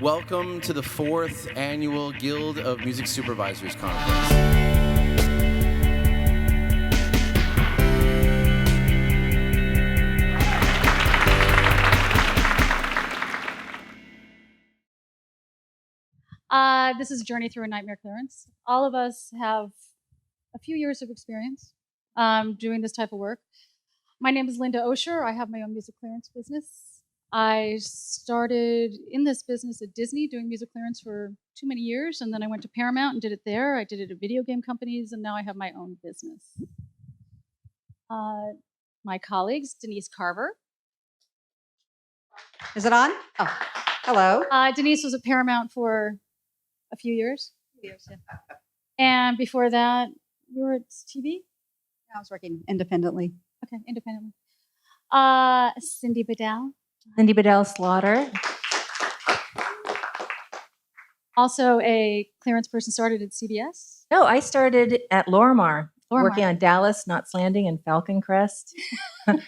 Welcome to the 4th Annual Guild of Music Supervisors Conference. This is a journey through a nightmare clearance. All of us have a few years of experience doing this type of work. My name is Linda Osher. I have my own music clearance business. I started in this business at Disney doing music clearance for too many years, and then I went to Paramount and did it there. I did it at video game companies, and now I have my own business. My colleagues, Denise Carver. Is it on? Oh, hello. Denise was at Paramount for a few years. Yeah. And before that, you were at TV? I was working independently. Okay, independently. Cindy Badell. Cindy Badell-Slaughter. Also a clearance person, started at CBS. No, I started at Lorimar, working on Dallas, Knots Landing, and Falcon Crest.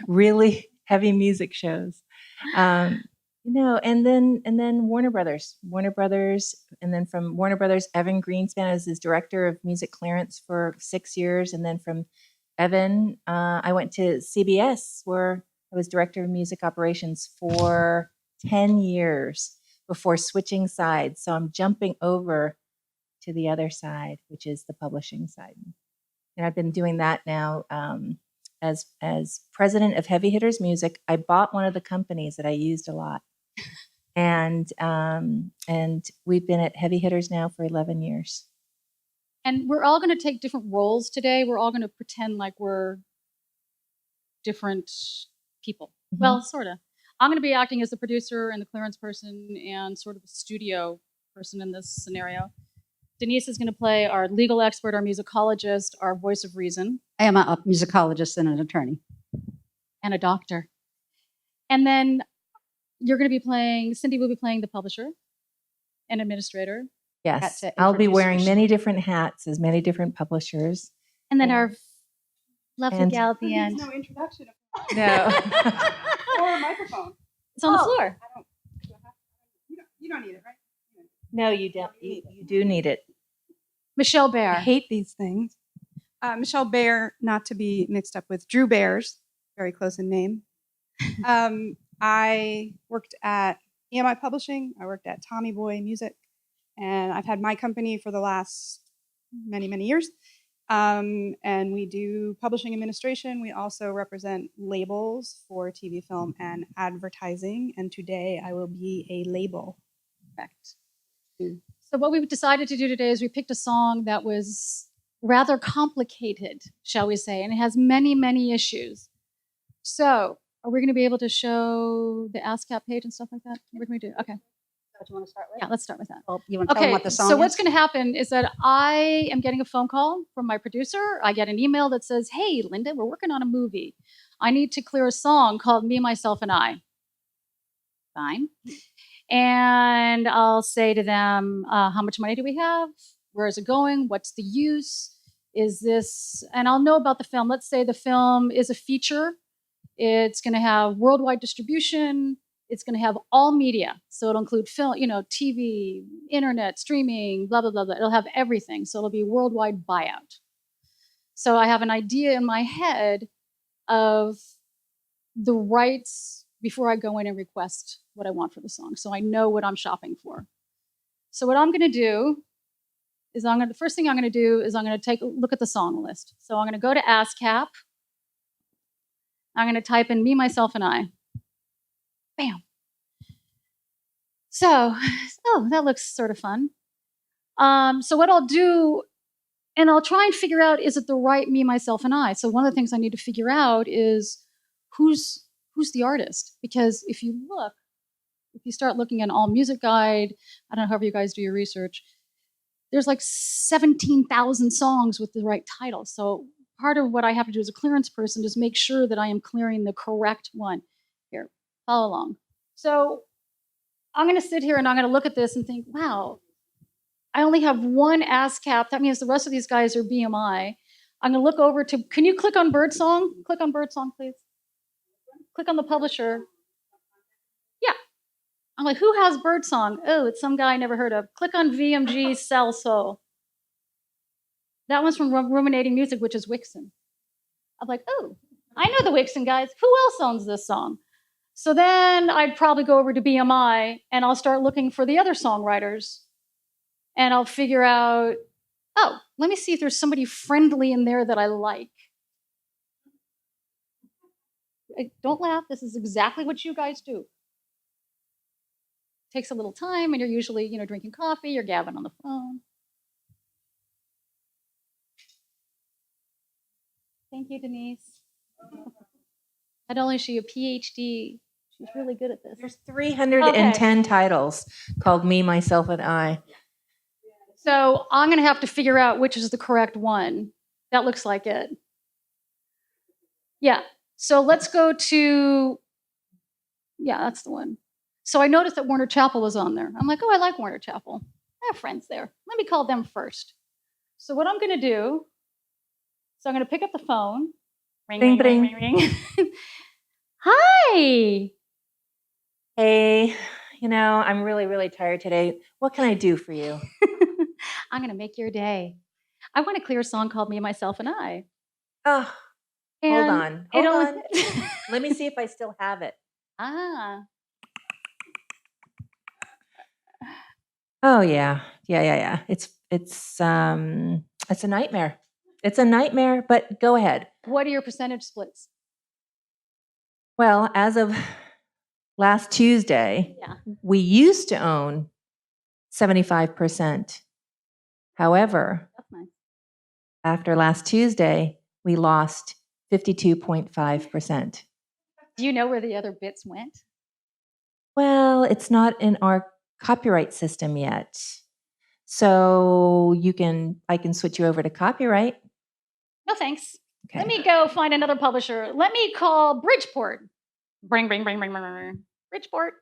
Really heavy music shows. And then Warner Brothers, and then from Warner Brothers, Evan Greenspan as his director of music clearance for 6 years, and then from Evan, I went to CBS where I was director of music operations for 10 years before switching sides. So I'm jumping over to the other side, which is the publishing side, and I've been doing that now. As president of Heavy Hitters Music, I bought one of the companies that I used a lot. And we've been at Heavy Hitters now for 11 years. And we're all going to take different roles today. We're all going to pretend like we're different people. Mm-hmm. Well, sort of. I'm going to be acting as the producer and the clearance person and sort of a studio person in this scenario. Denise is going to play our legal expert, our musicologist, our voice of reason. I am a musicologist and an attorney. And a doctor. And then Cindy will be playing the publisher and administrator. Yes, I'll be wearing many different hats as many different publishers. And then our lovely gal at the end. No introduction. No. Or a microphone. It's on the floor. You don't need it, right? No, you don't. You do need it. Michelle Bear. I hate these things. Michelle Bear, not to be mixed up with Drew Bears, very close in name. I worked at EMI Publishing. I worked at Tommy Boy Music. And I've had my company for the last many, many years. And we do publishing administration. We also represent labels for TV, film, and advertising. And today I will be a label. Correct. So what we decided to do today is we picked a song that was rather complicated, shall we say, and it has many, many issues. So are we going to be able to show the ASCAP page and stuff like that? What can we do? Okay. What you want to start with? Yeah, let's start with that. Well, you want to tell them what the song is? What's going to happen is that I am getting a phone call from my producer. I get an email that says, hey, Linda, we're working on a movie. I need to clear a song called Me, Myself, and I. Fine. And I'll say to them, how much money do we have? Where is it going? What's the use? Is this, and I'll know about the film. Let's say the film is a feature. It's going to have worldwide distribution. It's going to have all media. So it'll include film, TV, internet, streaming, blah, blah, blah, blah. It'll have everything. So it'll be worldwide buyout. So I have an idea in my head of the rights before I go in and request what I want for the song. So I know what I'm shopping for. So what I'm going to do is the first thing I'm going to do is I'm going to take a look at the song list. So I'm going to go to ASCAP. I'm going to type in Me, Myself, and I. Bam. So, that looks sort of fun. So what I'll do, and I'll try and figure out, is it the right Me, Myself, and I? So one of the things I need to figure out is who's the artist? Because if you start looking at All Music Guide, I don't know, however you guys do your research, there's like 17,000 songs with the right title. So part of what I have to do as a clearance person is make sure that I am clearing the correct one. Here, follow along. So I'm going to sit here and I'm going to look at this and think, wow, I only have one ASCAP. That means the rest of these guys are BMI. I'm going to look over to, can you click on Birdsong? Click on Birdsong, please. Click on the publisher. Yeah. I'm like, who has Birdsong? Oh, it's some guy I never heard of. Click on VMG Salso. That one's from Ruminating Music, which is Wixon. I'm like, oh, I know the Wixon guys. Who else owns this song? So then I'd probably go over to BMI and I'll start looking for the other songwriters. And I'll figure out, oh, let me see if there's somebody friendly in there that I like. Don't laugh. This is exactly what you guys do. Takes a little time, and you're usually, drinking coffee, you're gabbing on the phone. Thank you, Denise. Not only is she a PhD, she's really good at this. There's 310 titles called Me, Myself, and I. So I'm going to have to figure out which is the correct one. That looks like it. Yeah. So let's go to, yeah, that's the one. So I noticed that Warner Chappell was on there. I'm like, oh, I like Warner Chappell. I have friends there. Let me call them first. So what I'm going to do, I'm going to pick up the phone. Ring, Bing, ring, bing. ring, ring, ring. Hi. Hey, I'm really, really tired today. What can I do for you? I'm going to make your day. I want to clear a song called Me, Myself, and I. Oh, And hold on. Let me see if I still have it. Oh yeah. It's a nightmare. It's a nightmare, but go ahead. What are your percentage splits? Well, as of last Tuesday, we used to own 75%. However, That's nice. after last Tuesday, we lost 52.5%. Do you know where the other bits went? Well, it's not in our copyright system yet. So I can switch you over to copyright. No, thanks. Okay. Let me go find another publisher. Let me call Bridgeport. Bring. Bridgeport.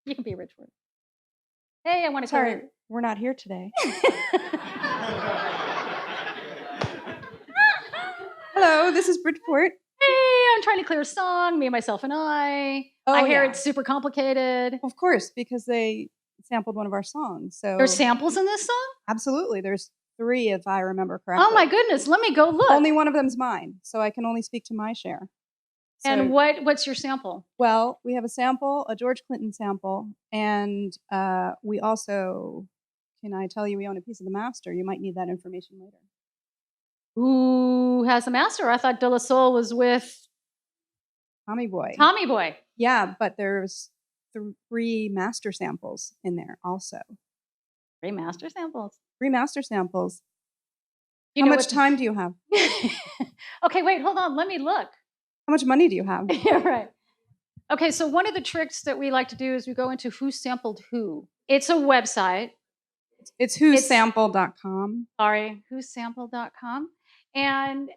You can be Bridgeport. Hey, I want to call Sorry, we're not here today. Hello, this is Bridgeport. Hey, I'm trying to clear a song, Me, Myself, and I. Oh, I hear yeah. it's super complicated. Of course, because they sampled one of our songs. So There's samples in this song? absolutely, there's 3 if I remember correctly. Oh my goodness, let me go look. Only one of them's mine, so I can only speak to my share. And what's your sample? Well, we have a sample, a George Clinton sample, and we also, can I tell you we own a piece of the master? You might need that information later. Who has the master? I thought De La Soul was with Tommy Boy. Tommy Boy. Yeah, but there's 3 master samples in there also. 3 master samples. 3 master samples. You How know much time do you have? Okay, wait, hold on. Let me look. How much money do you have? Yeah, right. Okay, so one of the tricks that we like to do is we go into Who Sampled Who. It's a website. It's whosample.com. Sorry, whosample.com. And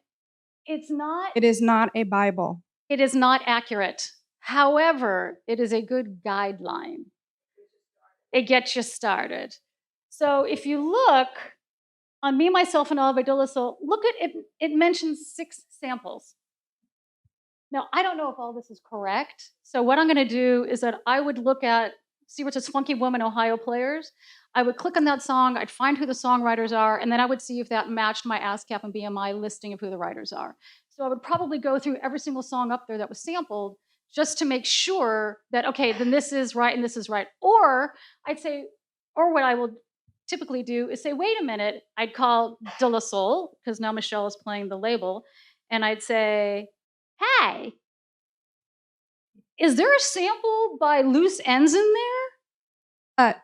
it's not... It is not a Bible. It is not accurate. However, it is a good guideline. It gets you started. So if you look on Me, Myself, and I by De La Soul, look at it. It mentions 6 samples. Now, I don't know if all this is correct. So what I'm going to do is that I would look at, see what says Funky Woman Ohio Players. I would click on that song. I'd find who the songwriters are. And then I would see if that matched my ASCAP and BMI listing of who the writers are. So I would probably go through every single song up there that was sampled just to make sure that, okay, then this is right and this is right. Or I'd say, or what I will typically do is say, wait a minute. I'd call De La Soul, because now Michelle is playing the label. And I'd say, hey, is there a sample by Loose Ends in there?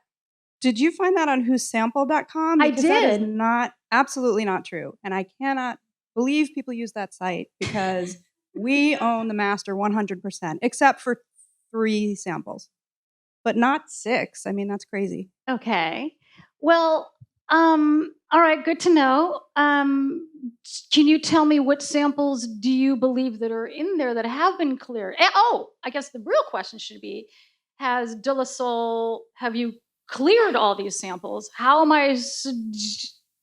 Did you find that on whosample.com? I Because that is did. not, absolutely not true. And I cannot believe people use that site because we own the master 100%, except for 3 samples, but not 6. I mean, that's crazy. Okay. Well, all right, good to know. Can you tell me what samples do you believe that are in there that have been cleared? Oh, I guess the real question should be, has De La Soul, have you cleared all these samples? How am I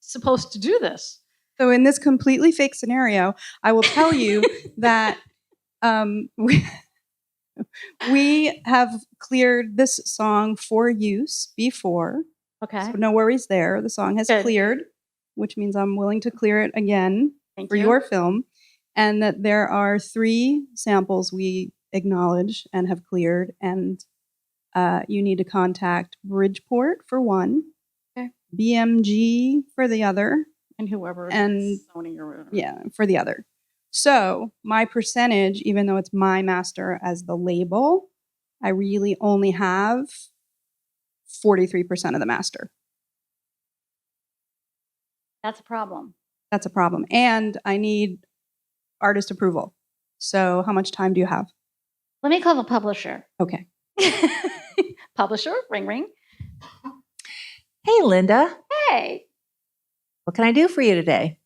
supposed to do this? So in this completely fake scenario, I will tell you that We have cleared this song for use before. Okay. So no worries there. The song has Good. cleared, which means I'm willing to clear it again Thank for you. your film. And that there are 3 samples we acknowledge and have cleared. And you need to contact Bridgeport for one, Okay. BMG for the other, And whoever. and Sony or whatever. yeah, for the other. So my percentage, even though it's my master as the label, I really only have 43% of the master. That's a problem. That's a problem. And I need artist approval. So how much time do you have? Let me call the publisher. Okay. Publisher, ring, ring. Hey, Linda, Hey, what can I do for you today?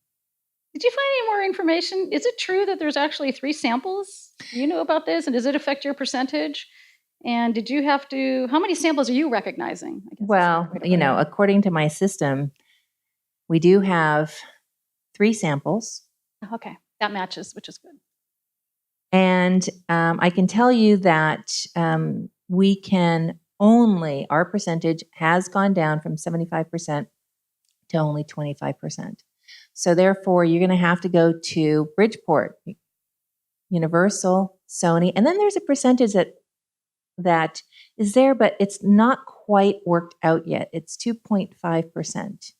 did you find any more information? Is it true that there's actually 3 samples? Do you know about this? And does it affect your percentage? And did you have to, how many samples are you recognizing? I guess is Well, the way to put it. according to my system, we do have 3 samples. Okay, that matches, which is good. And I can tell you that we can only, our percentage has gone down from 75% to only 25%. So therefore, you're going to have to go to Bridgeport, Universal, Sony, and then there's a percentage that is there, but it's not quite worked out yet. It's 2.5%.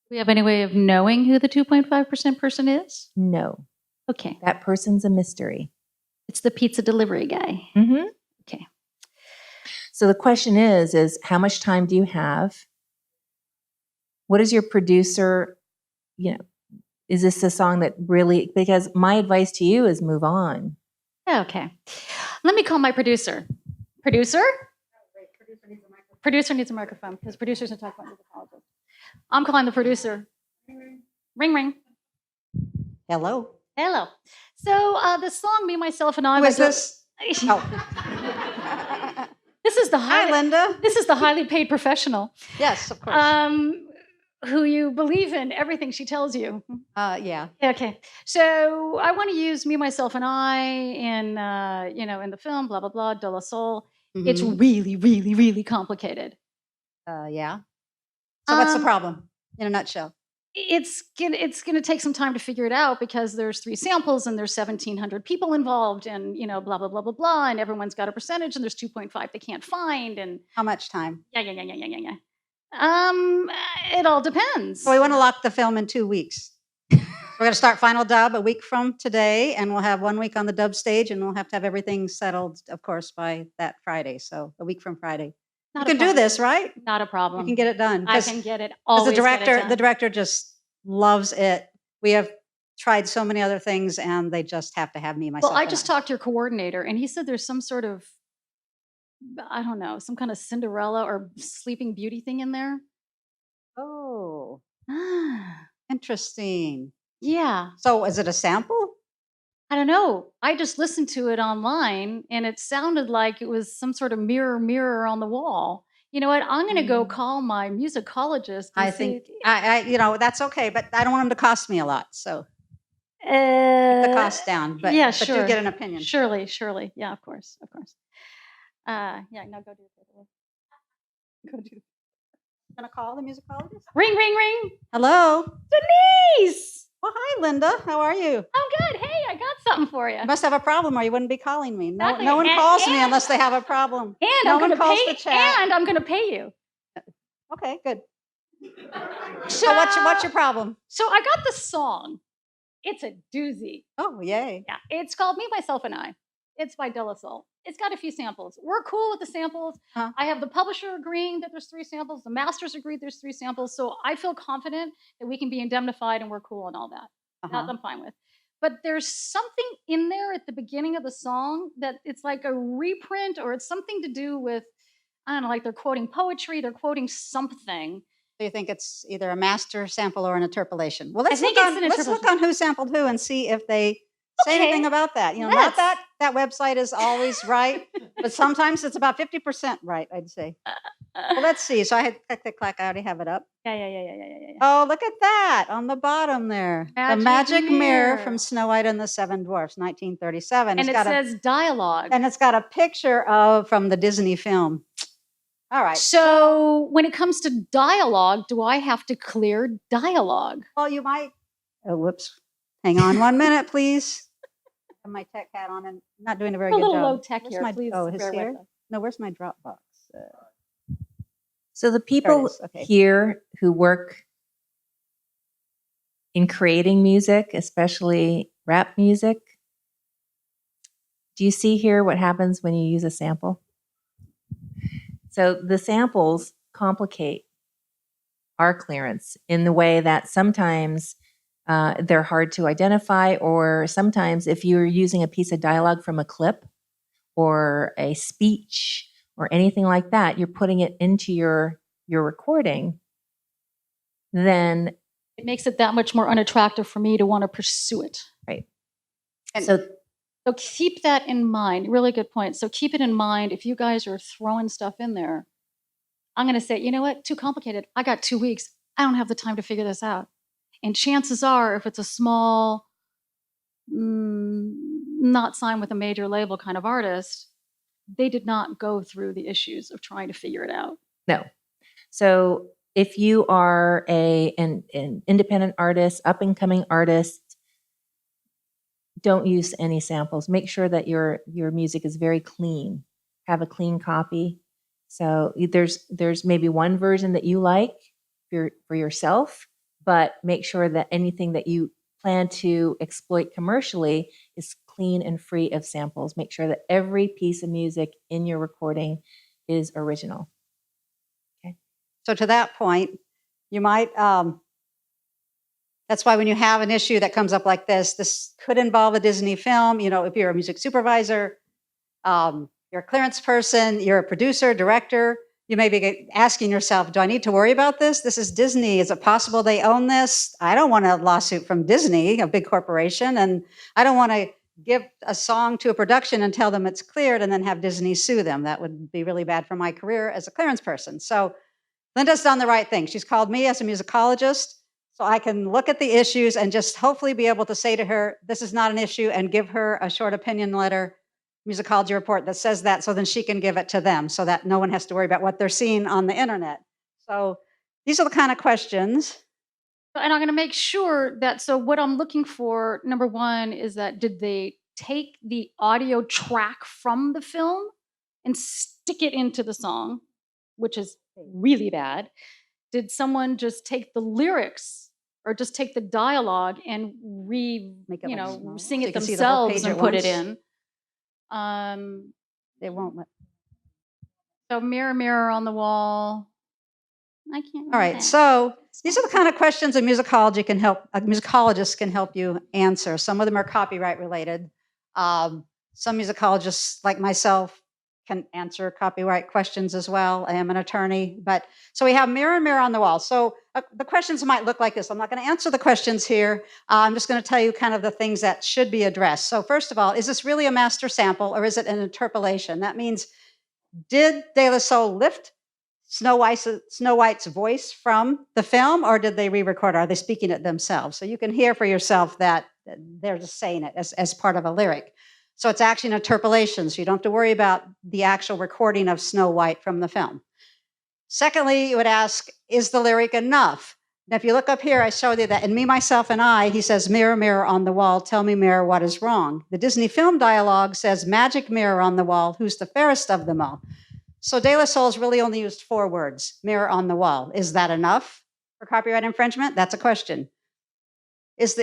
Do we have any way of knowing who the 2.5% person is? No, Okay, that person's a mystery. it's the pizza delivery guy. Mm-hmm. Okay. So the question is how much time do you have? What is your producer, is this a song that really, because my advice to you is move on. Okay. Let me call my producer. Producer? Producer needs a microphone because producers don't talk about musicologists. I'm calling the producer. Ring, ring. Hello. Hello. So the song "Me, Myself, and I." Who is this? Oh. This is the Hi, Linda. This is the highly paid professional. Yes, of course. Who you believe in everything she tells you. Yeah. Okay. So I want to use "Me, Myself, and I" in in the film. Blah blah blah. De La Soul. It's Mhm. really, really, really complicated. Yeah. So what's the problem in a nutshell? It's gonna take some time to figure it out because there's 3 samples and there's 1,700 people involved and blah blah blah blah blah and everyone's got a percentage and there's 2.5 they can't find and How much time? yeah. It all depends. So we want to lock the film in 2 weeks. We're going to start final dub a week from today, and we'll have 1 week on the dub stage, and we'll have to have everything settled, of course, by that Friday. So a week from Friday. Not You a can do problem. this, right? Not a problem. You can get it done. I can get it. Because Always the get it done. director just loves it. We have tried so many other things, and they just have to have me myself. Well, I and just talked to your coordinator, and he said there's some sort of, I don't know, some kind of Cinderella or Sleeping Beauty thing in there. Oh, interesting. Yeah. So is it a sample? I don't know. I just listened to it online and it sounded like it was some sort of mirror on the wall. You know what? I'm going to go call my musicologist. And I think that's okay, but I don't want them to cost me a lot. So keep the cost down. But yeah, but sure. do get an opinion. Surely. Yeah, of course. Yeah, no, go do it. Go do it. Gonna call the musicologist? Ring, ring, ring. Hello. Denise. Well, hi, Linda. How are you? I'm good. Hey, I got something for you. You must have a problem, or you wouldn't be calling me. No, Nothing. no one And- calls me and- unless they have a problem. And No I'm one going to calls pay. the chat. And I'm going to pay you. Okay, good. So what's your problem? So I got the song. It's a doozy. Oh, yay. Yeah, it's called Me, Myself, and I. It's by De La Soul. It's got a few samples. We're cool with the samples. Huh. I have the publisher agreeing that there's 3 samples. The masters agreed there's 3 samples. So I feel confident that we can be indemnified and we're cool and all that. Uh-huh. That I'm fine with. But there's something in there at the beginning of the song that it's like a reprint or it's something to do with, I don't know, like they're quoting poetry, they're quoting something. So you think it's either a master sample or an interpolation? Well, let's think look it's an let's look on who sampled who and see if they say Okay. anything about that. Not Let's. that website is always right, but sometimes it's about 50% right, I'd say. Well, let's see. So I had click. I already have it up. Yeah. Oh, look at that on the bottom there. The Magic Mirror from Snow White and the Seven Dwarfs, 1937. And it says dialogue. And it's got a picture from the Disney film. All right. So when it comes to dialogue, do I have to clear dialogue? Well, you might. Oh, whoops. Hang on 1 minute, please. I have my tech hat on and not doing a very good job. A little low tech Where's here, please. Oh, is bear here? with us. No, where's my Dropbox? So the people Okay. here who work in creating music, especially rap music, do you see here what happens when you use a sample? So the samples complicate our clearance in the way that sometimes they're hard to identify, or sometimes if you're using a piece of dialogue from a clip or a speech or anything like that, you're putting it into your recording, then It makes it that much more unattractive for me to want to pursue it. right. And- So So keep that in mind. Really good point. So keep it in mind if you guys are throwing stuff in there. I'm going to say, you know what? Too complicated. I got 2 weeks. I don't have the time to figure this out. And chances are, if it's a small, not signed with a major label kind of artist, they did not go through the issues of trying to figure it out. no. So if you are an independent artist, up and coming artist, don't use any samples. Make sure that your music is very clean. Have a clean copy. So there's maybe one version that you like for yourself, but make sure that anything that you plan to exploit commercially is clean and free of samples. Make sure that every piece of music in your recording is original. Okay. So to that point, you might, that's why when you have an issue that comes up like this could involve a Disney film. You know, if you're a music supervisor, you're a clearance person, you're a producer, director, you may be asking yourself, do I need to worry about this? This is Disney. Is it possible they own this? I don't want a lawsuit from Disney, a big corporation, and I don't want to give a song to a production and tell them it's cleared and then have Disney sue them. That would be really bad for my career as a clearance person. So Linda's done the right thing. She's called me as a musicologist so I can look at the issues and just hopefully be able to say to her, this is not an issue, and give her a short opinion letter, musicology report that says that, so then she can give it to them so that no one has to worry about what they're seeing on the internet. So these are the kind of questions. And I'm going to make sure that, so what I'm looking for, number one, is that did they take the audio track from the film and stick it into the song, which is really bad? Did someone just take the lyrics or just take the dialogue and Make it like small, sing so it you can see the whole themselves page and at put it once? in? They won't let. So mirror, mirror on the wall. I can't. All right, so these are the kind of questions a musicologist can help you answer. Some of them are copyright related. Some musicologists, like myself, can answer copyright questions as well. I am an attorney, but so we have mirror, mirror on the wall. So the questions might look like this. I'm not going to answer the questions here. I'm just going to tell you kind of the things that should be addressed. So first of all, is this really a master sample or is it an interpolation? That means, did De La Soul lift Snow White's voice from the film, or did they re-record? Are they speaking it themselves? So you can hear for yourself that they're just saying it as part of a lyric. So it's actually an interpolation, so you don't have to worry about the actual recording of Snow White from the film. Secondly, you would ask, is the lyric enough? Now, if you look up here, I showed you that in Me, Myself, and I, he says, mirror, mirror on the wall, tell me, mirror, what is wrong? The Disney film dialogue says, magic mirror on the wall, who's the fairest of them all? So De La Soul's really only used 4 words, mirror on the wall. Is that enough for copyright infringement? That's a question. Is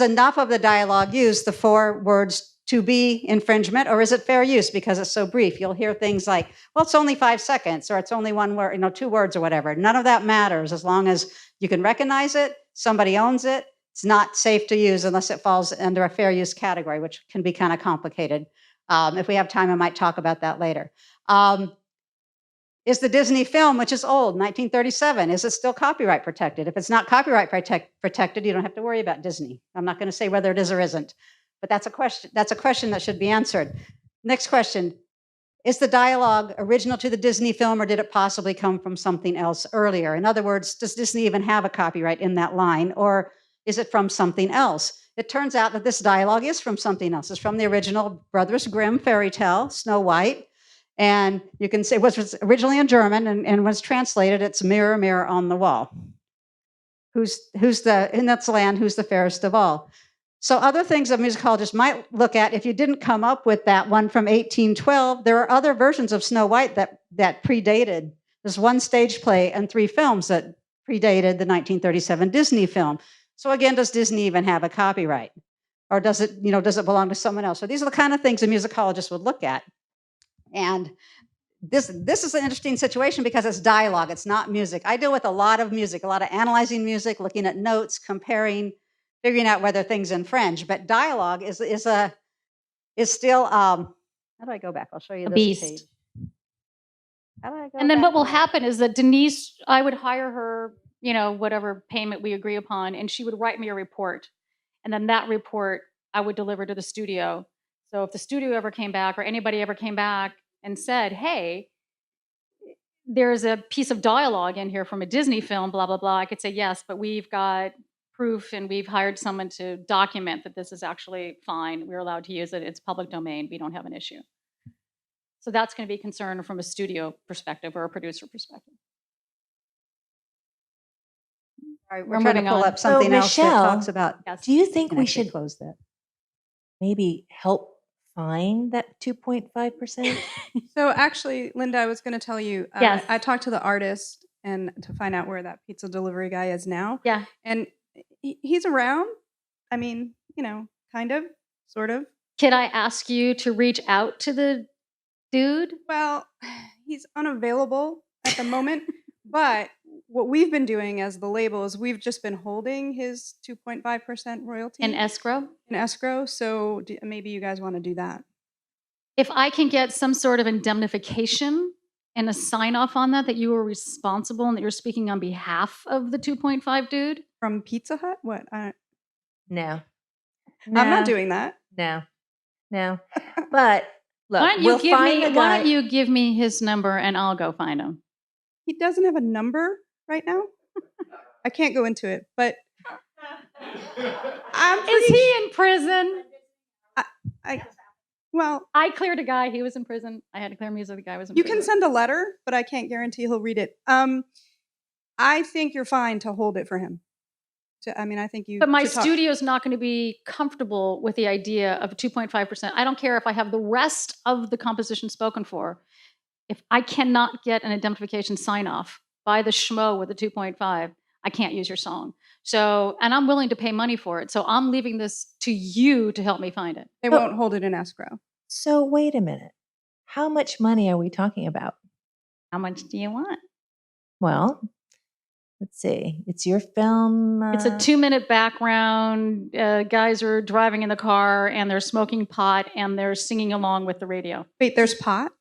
enough of the dialogue used, the 4 words, to be infringement, or is it fair use because it's so brief? You'll hear things like, well, it's only 5 seconds, or it's only 1 word, 2 words or whatever. None of that matters as long as you can recognize it, somebody owns it. It's not safe to use unless it falls under a fair use category, which can be kind of complicated. If we have time, I might talk about that later. Is the Disney film, which is old, 1937, is it still copyright protected? If it's not copyright protected, you don't have to worry about Disney. I'm not going to say whether it is or isn't, but that's a question that should be answered. Next question, is the dialogue original to the Disney film, or did it possibly come from something else earlier? In other words, does Disney even have a copyright in that line, or is it from something else? It turns out that this dialogue is from something else. It's from the original Brothers Grimm fairy tale, Snow White. And you can say it was originally in German and was translated, it's mirror, mirror on the wall. Who's in that's land, who's the fairest of all? So other things that musicologists might look at, if you didn't come up with that one from 1812, there are other versions of Snow White that predated. There's one stage play and 3 films that predated the 1937 Disney film. So again, does Disney even have a copyright? Or does it belong to someone else? So these are the kind of things a musicologist would look at. And this is an interesting situation because it's dialogue, it's not music. I deal with a lot of music, a lot of analyzing music, looking at notes, comparing, figuring out whether things infringe. But dialogue is still, how do I go back? I'll show you A this beast. page. How do I go And then back? what will happen is that Denise, I would hire her, whatever payment we agree upon, and she would write me a report. And then that report I would deliver to the studio. So if the studio ever came back or anybody ever came back and said, hey, there's a piece of dialogue in here from a Disney film, blah, blah, blah, I could say yes, but we've got proof and we've hired someone to document that this is actually fine. We're allowed to use it. It's public domain. We don't have an issue. So that's going to be concerned from a studio perspective or a producer perspective. All right, we're we're trying to moving pull on. up something else that Michelle, talks about. Yes. Do you think Can we actually should close that. maybe help find that 2.5%? So actually, Linda, I was going to tell you, Yes. I talked to the artist and to find out where that pizza delivery guy is now. Yeah. And he's around. I mean, kind of, sort of. Could I ask you to reach out to the dude? Well, he's unavailable at the moment, but what we've been doing as the label is we've just been holding his 2.5% royalty In escrow? in escrow. So maybe you guys want to do that. If I can get some sort of indemnification and a sign off on that you were responsible and that you're speaking on behalf of the 2.5 dude? From Pizza Hut? What? No. I'm not doing that. No. But look, Why don't we'll find the guy. why don't you give me his number and I'll go find him? He doesn't have a number right now. I can't go into it, but Is he in prison? Well, I cleared a guy. He was in prison. I had to clear music. The guy was in you prison. can send a letter, but I can't guarantee he'll read it. I think you're fine to hold it for him. I think you. But my to talk- studio's not going to be comfortable with the idea of 2.5%. I don't care if I have the rest of the composition spoken for. If I cannot get an indemnification sign off by the schmo with the 2.5, I can't use your song. So, and I'm willing to pay money for it. So I'm leaving this to you to help me find it. They won't hold it in escrow. So wait a minute. How much money are we talking about? How much do you want? Well, let's see. It's your film. It's a 2-minute background. Guys are driving in the car and they're smoking pot and they're singing along with the radio. Wait, there's pot?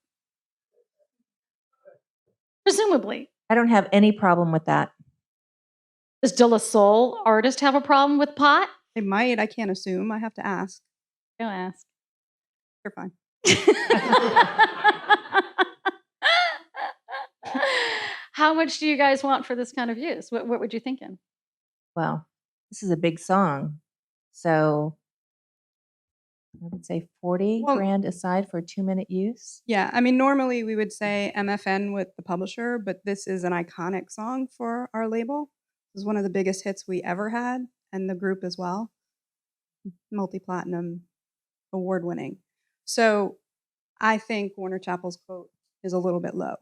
Presumably. I don't have any problem with that. Does De La Soul artist have a problem with pot? They might. I can't assume. I have to ask. Don't ask. They're fine. How much do you guys want for this kind of use? What would you thinking? Well, this is a big song. So I would say 40 grand aside for 2-minute use. Yeah, normally we would say MFN with the publisher, but this is an iconic song for our label. This is one of the biggest hits we ever had, and the group as well. Multi-platinum, award-winning. So I think Warner Chappell's quote is a little bit low.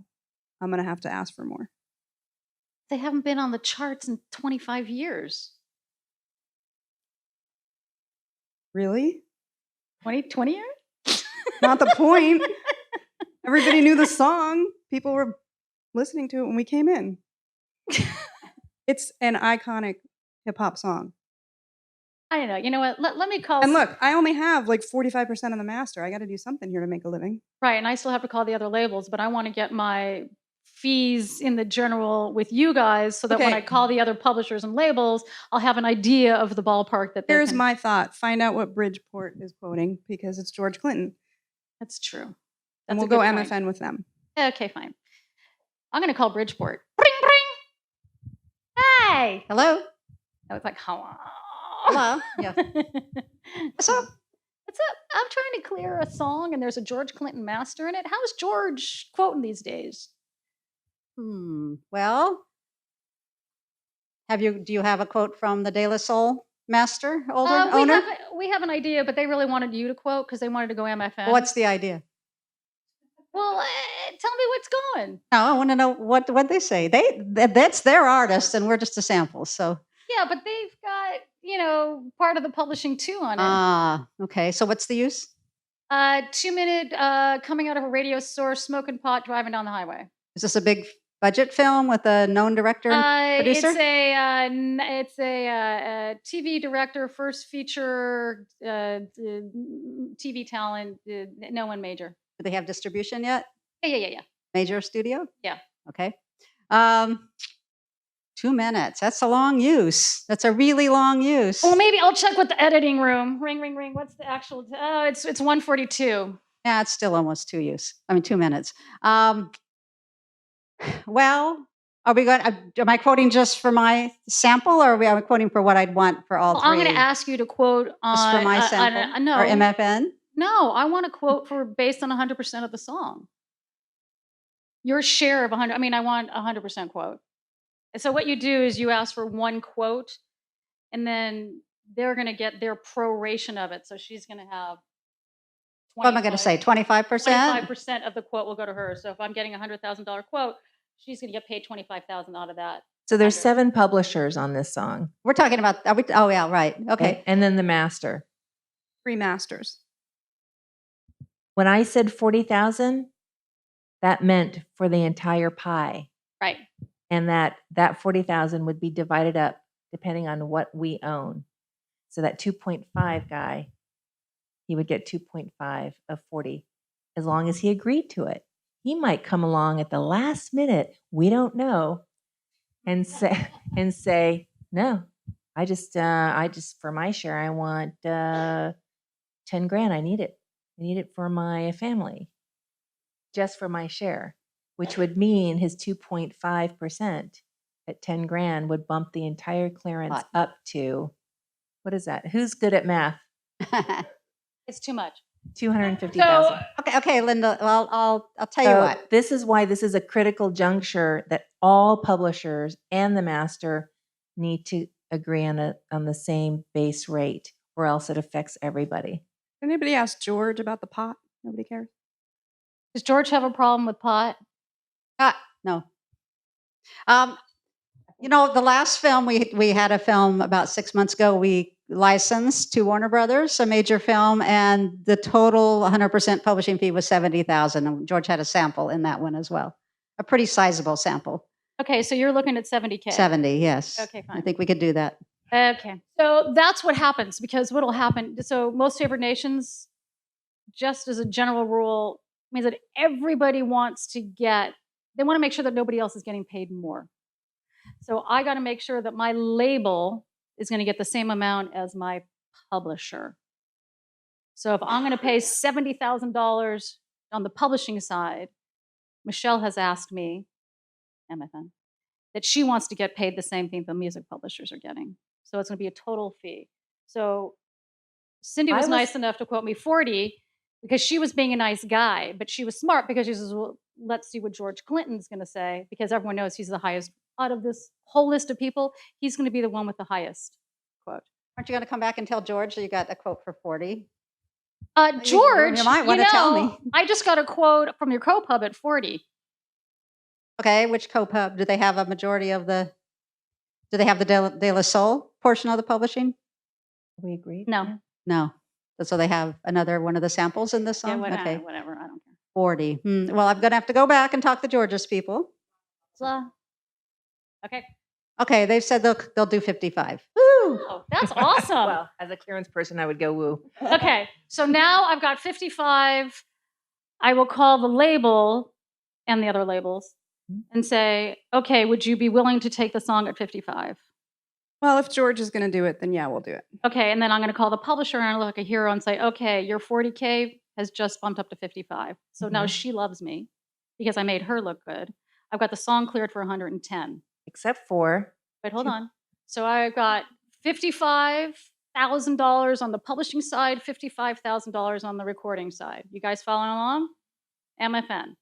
I'm going to have to ask for more. They haven't been on the charts in 25 years. Really? 20 years? Not the point. Everybody knew the song. People were listening to it when we came in. It's an iconic hip-hop song. I don't know. You know what? Let me call. And look, I only have like 45% of the master. I got to do something here to make a living. Right, and I still have to call the other labels, but I want to get my fees in the general with you guys so that when Okay. I call the other publishers and labels, I'll have an idea of the ballpark that they Here's can. my thought. Find out what Bridgeport is quoting because it's George Clinton. That's true. And That's we'll a go good point. MFN with them. Okay, fine. I'm going to call Bridgeport. Ring, ring. Hey. Hello? I was like, hello. Hello? Yeah. What's up? What's up? I'm trying to clear a song, and there's a George Clinton master in it. How's George quoting these days? Well, do you have a quote from the De La Soul master, owner? We have an idea, but they really wanted you to quote because they wanted to go MFN. What's the idea? Well, tell me what's going. No, I want to know what they say. That's their artist, and we're just a sample. So Yeah, but they've got part of the publishing too on it. Okay. So what's the use? 2-minute coming out of a radio store, smoking pot, driving down the highway. Is this a big budget film with a known director and producer? It's a TV director, first feature TV talent, no one major. Do they have distribution yet? Yeah. Major studio? Yeah. Okay. 2 minutes. That's a long use. That's a really long use. Well, maybe I'll check with the editing room. Ring, ring, ring. What's the actual? Oh, it's 1:42. Yeah, it's still almost 2 minutes. Well, are we going? Am I quoting just for my sample, or are we quoting for what I'd want for all three? I'm going to ask you to quote on just for my sample no, or MFN. No, I want to quote based on 100% of the song. Your share of 100. I mean, I want 100% quote. And so what you do is you ask for one quote, and then they're going to get their proration of it. So she's going to have. What am I going to say? 25%? 25% of the quote will go to her. So if I'm getting a $100,000 quote, she's going to get paid $25,000 out of that. So there's 7 publishers on this song. We're talking about. Oh yeah, right. Okay. And then the master. 3 masters. When I said 40,000, that meant for the entire pie. Right. And that 40,000 would be divided up depending on what we own. So that 2.5 guy, he would get 2.5 of 40 as long as he agreed to it. He might come along at the last minute, we don't know, and say no. I just for my share I want 10 grand. I need it for my family. Just for my share, which would mean his 2.5% at 10 grand would bump the entire clearance up to, what is that? Who's good at math? It's too much. 250,000. Okay, Linda. Well, I'll tell you what. This is why this is a critical juncture that all publishers and the master need to agree on the same base rate, or else it affects everybody. Anybody ask George about the pot? Nobody cares. Does George have a problem with pot? No. The last film we had a film about 6 months ago. We licensed to Warner Brothers, a major film, and the total 100% publishing fee was $70,000. And George had a sample in that one as well, a pretty sizable sample. Okay, so you're looking at $70K. 70, yes. Okay, fine. I think we could do that. Okay, so that's what happens, because what'll happen, so most favored nations, just as a general rule, means that everybody wants to they want to make sure that nobody else is getting paid more. So I got to make sure that my label is going to get the same amount as my publisher. So if I'm going to pay $70,000 on the publishing side, Michelle has asked me, MFN, that she wants to get paid the same thing the music publishers are getting. So it's going to be a total fee. So Cindy was nice enough to quote me 40 because she was being a nice guy, but she was smart because she says, well, let's see what George Clinton's going to say, because everyone knows he's the highest out of this whole list of people. He's going to be the one with the highest quote. Aren't you going to come back and tell George that you got a quote for 40? George, you might want to tell me. I just got a quote from your co-pub at 40. Okay, which co-pub? Do they have a majority of the, do they have the De La Soul portion of the publishing? We agree? No. No. So they have another one of the samples in this song? Yeah, Okay. Whatever, I don't care. 40. Well, I'm going to have to go back and talk to George's people. Okay. Okay, they've said they'll do 55. Woo! Oh, that's awesome. Well, as a clearance person, I would go woo. Okay, so now I've got 55. I will call the label and the other labels and say, okay, would you be willing to take the song at 55? Well, if George is going to do it, then yeah, we'll do it. Okay, and then I'm going to call the publisher and I look like a hero and say, okay, your 40K has just bumped up to 55. So now Mhm. she loves me because I made her look good. I've got the song cleared for 110. Except for Wait, hold on. So I got $55,000 on the publishing side, $55,000 on the recording side. You guys following along? MFN.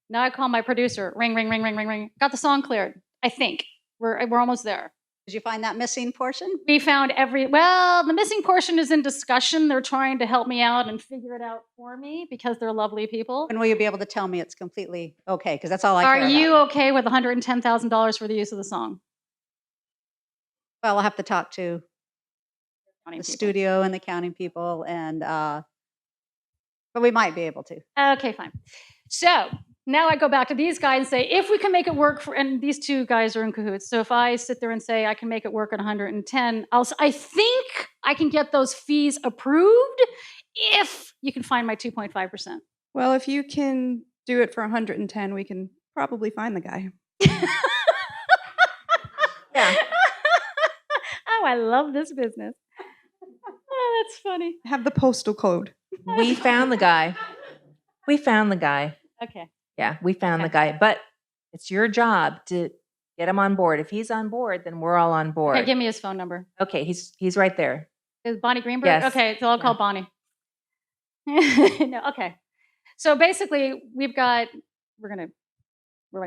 Now I call my producer. Ring, ring, ring, ring, ring, ring. Got the song cleared. I think we're almost there. Did you find that missing portion? We found the missing portion is in discussion. They're trying to help me out and figure it out for me because they're lovely people. When will you be able to tell me it's completely okay? Because that's all I Are care you about. okay with $110,000 for the use of the song? Well, I'll have to talk to Counting the people. studio and the counting people, and but we might be able to. Okay, fine. So now I go back to these guys and say, if we can make it work for, and these two guys are in cahoots. So if I sit there and say I can make it work at 110, I think I can get those fees approved if you can find my 2.5%. Well, if you can do it for 110, we can probably find the guy. yeah, Oh, I love this business. Oh, that's funny. I have the postal code. we found the guy. We found the guy. Okay. Yeah, we found the Okay. guy. But it's your job to get him on board. If he's on board, then we're all on board. Okay, give me his phone number. Okay, he's right there. Is Bonnie Greenberg? Yes. Okay, so I'll call Bonnie. No, okay. So basically, we're running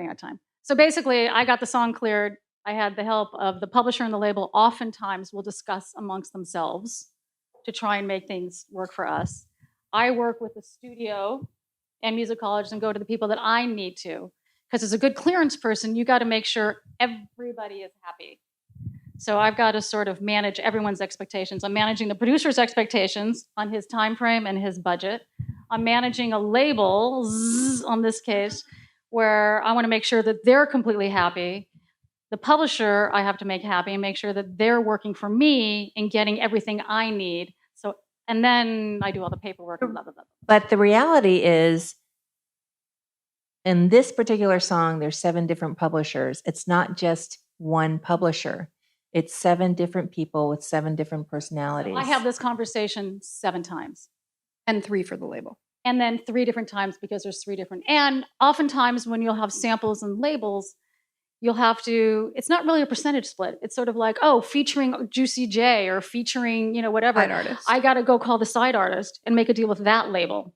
out of time. So basically, I got the song cleared. I had the help of the publisher and the label. Oftentimes, will discuss amongst themselves to try and make things work for us. I work with the studio and musicologists and go to the people that I need to. Because as a good clearance person, you got to make sure everybody is happy. So I've got to sort of manage everyone's expectations. I'm managing the producer's expectations on his time frame and his budget. I'm managing a label, on this case, where I want to make sure that they're completely happy. The publisher I have to make happy and make sure that they're working for me and getting everything I need. So, and then I do all the paperwork and blah, blah, blah. But the reality is, in this particular song, there's 7 different publishers. It's not just one publisher. It's 7 different people with 7 different personalities. I have this conversation 7 times. And 3 for the label. And then 3 different times because there's 3 different. And oftentimes when you'll have samples and labels, you'll have to, it's not really a percentage split. It's sort of like, oh, featuring Juicy J or featuring, whatever. Side artist. I got to go call the side artist and make a deal with that label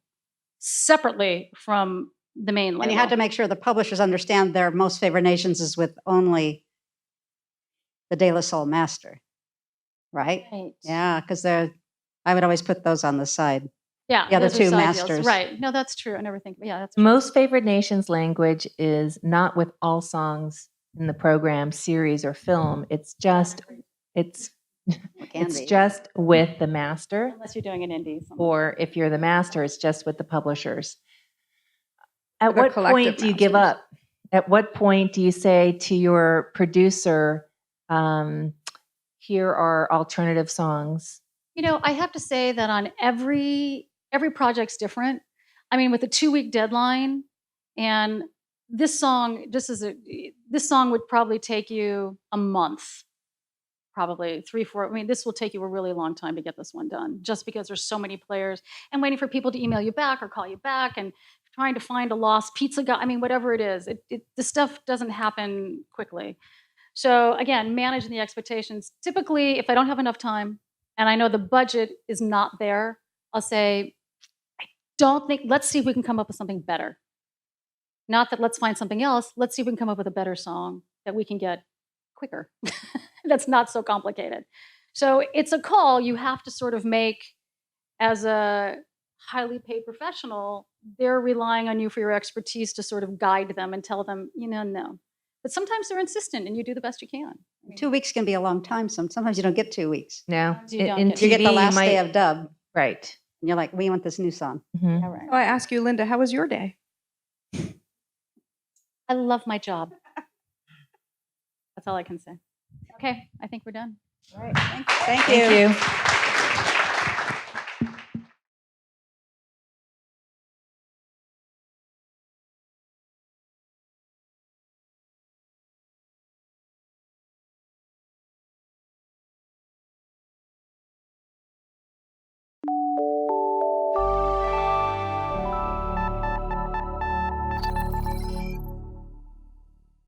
separately from the main label. And you had to make sure the publishers understand their most favored nations is with only the De La Soul master, right? Right. Yeah, because I would always put those on the side. Yeah. The other those are 2 side deals. masters. Right. No, that's true. I never think, yeah, that's Most favored nations language is not with all songs in the program, series, or film. It's just it's just with the master. unless you're doing an indie. Or if you're the master, it's just with the publishers. At They're what point collective do you give masters. up? At what point do you say to your producer, here are alternative songs? I have to say that on every project's different. I mean, with a 2-week deadline, and this song would probably take you a month, probably 3-4. I mean, this will take you a really long time to get this one done, just because there's so many players and waiting for people to email you back or call you back and trying to find a lost pizza guy. I mean, whatever it is, this stuff doesn't happen quickly. So again, managing the expectations. Typically, if I don't have enough time and I know the budget is not there, I'll say, let's see if we can come up with something better. Not that let's find something else, let's see if we can come up with a better song that we can get quicker. That's not so complicated. So it's a call you have to sort of make as a highly paid professional. They're relying on you for your expertise to sort of guide them and tell them, no. But sometimes they're insistent and you do the best you can. 2 weeks can be a long time. Sometimes you don't get 2 weeks. No, Sometimes you don't in get- You get TV, the last might- day of dub, right. and you're like, we want this new song. Mhm. All right. Oh, I ask you, Linda, how was your day? I love my job. That's all I can say. Okay, I think we're done. All right. Thank you. Thank you.